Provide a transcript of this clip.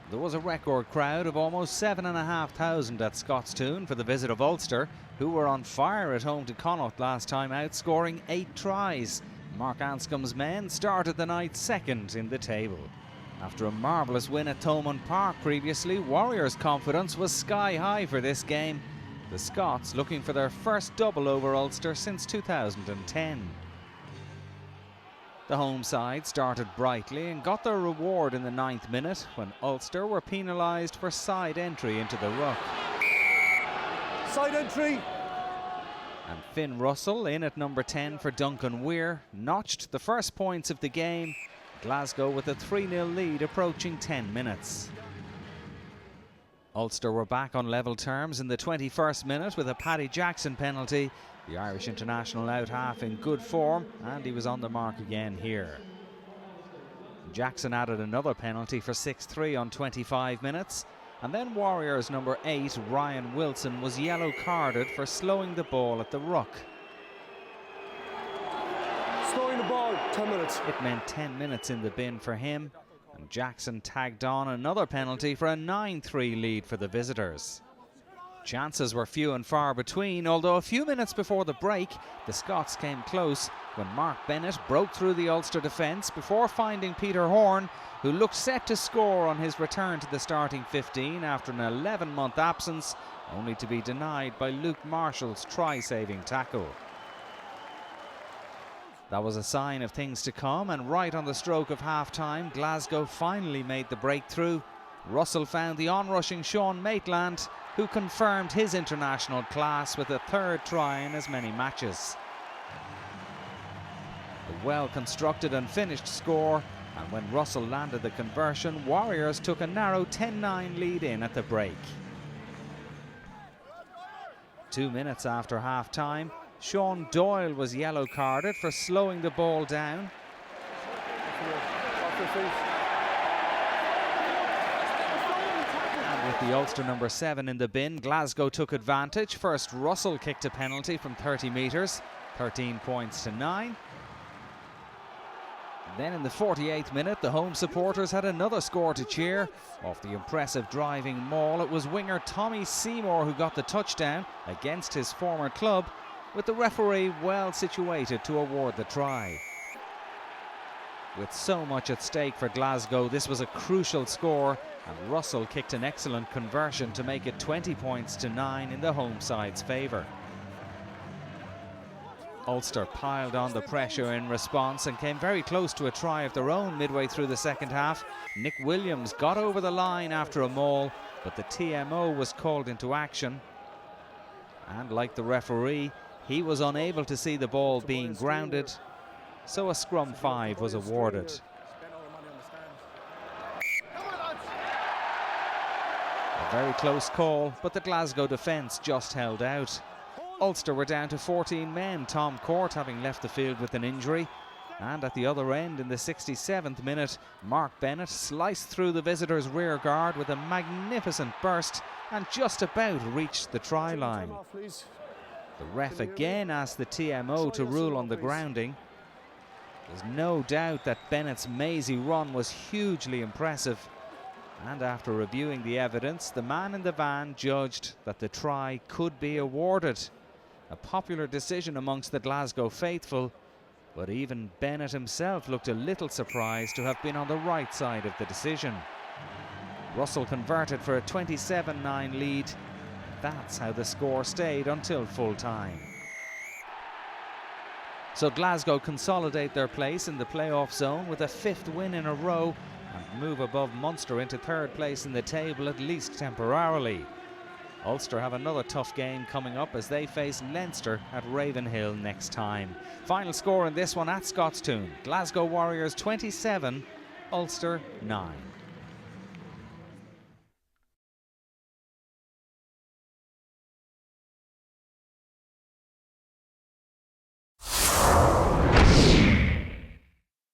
There was a record crowd of almost 7,500 at Scotstoun for the visit of Ulster, who were on fire at home to Connacht last time out, scoring 8 tries. Mark Anscombe's men started the night second in the table. After a marvellous win at Thomond Park previously, Warriors' confidence was sky high for this game. The Scots looking for their first double over Ulster since 2010. The home side started brightly and got their reward in the 9th minute when Ulster were penalised for side entry into the ruck. Side entry! And Finn Russell, in at number 10 for Duncan Weir, notched the first points of the game. Glasgow with a 3-0 lead approaching 10 minutes. Ulster were back on level terms in the 21st minute with a Paddy Jackson penalty. The Irish international out half in good form, and he was on the mark again here. Jackson added another penalty for 6-3 on 25 minutes. And then Warriors number 8, Ryan Wilson, was yellow carded for slowing the ball at the ruck. Slowing the ball, 10 minutes. It meant 10 minutes in the bin for him. And Jackson tagged on another penalty for a 9-3 lead for the visitors. Chances were few and far between, although a few minutes before the break, the Scots came close when Mark Bennett broke through the Ulster defence before finding Peter Horne, who looked set to score on his return to the starting 15 after an 11-month absence, only to be denied by Luke Marshall's try-saving tackle. That was a sign of things to come, and right on the stroke of half-time, Glasgow finally made the breakthrough. Russell found the onrushing Sean Maitland, who confirmed his international class with a 3rd try in as many matches. A well-constructed and finished score, and when Russell landed the conversion, Warriors took a narrow 10-9 lead in at the break. 2 minutes after half-time, Sean Doyle was yellow carded for slowing the ball down. And with the Ulster number 7 in the bin, Glasgow took advantage. First, Russell kicked a penalty from 30 metres, 13 points to 9. Then in the 48th minute, the home supporters had another score to cheer. Off the impressive driving maul, it was winger Tommy Seymour who got the touchdown against his former club, with the referee well situated to award the try. With so much at stake for Glasgow, this was a crucial score, and Russell kicked an excellent conversion to make it 20 points to 9 in the home side's favour. Ulster piled on the pressure in response and came very close to a try of their own midway through the second half. Nick Williams got over the line after a maul, but the TMO was called into action. And like the referee, he was unable to see the ball being grounded, so a scrum 5 was awarded. A very close call, but the Glasgow defence just held out. Ulster were down to 14 men, Tom Court having left the field with an injury. And at the other end, in the 67th minute, Mark Bennett sliced through the visitors' rear guard with a magnificent burst and just about reached the try line. The ref again asked the TMO to rule on the grounding. There's no doubt that Bennett's mazy run was hugely impressive. And after reviewing the evidence, the man in the van judged that the try could be awarded. A popular decision amongst the Glasgow faithful, but even Bennett himself looked a little surprised to have been on the right side of the decision. Russell converted for a 27-9 lead. That's how the score stayed until full time. So Glasgow consolidate their place in the playoff zone with a 5th win in a row and move above Munster into 3rd place in the table, at least temporarily. Ulster have another tough game coming up as they face Leinster at Ravenhill next time. Final score in this one at Scotstoun: Glasgow Warriors 27, Ulster 9.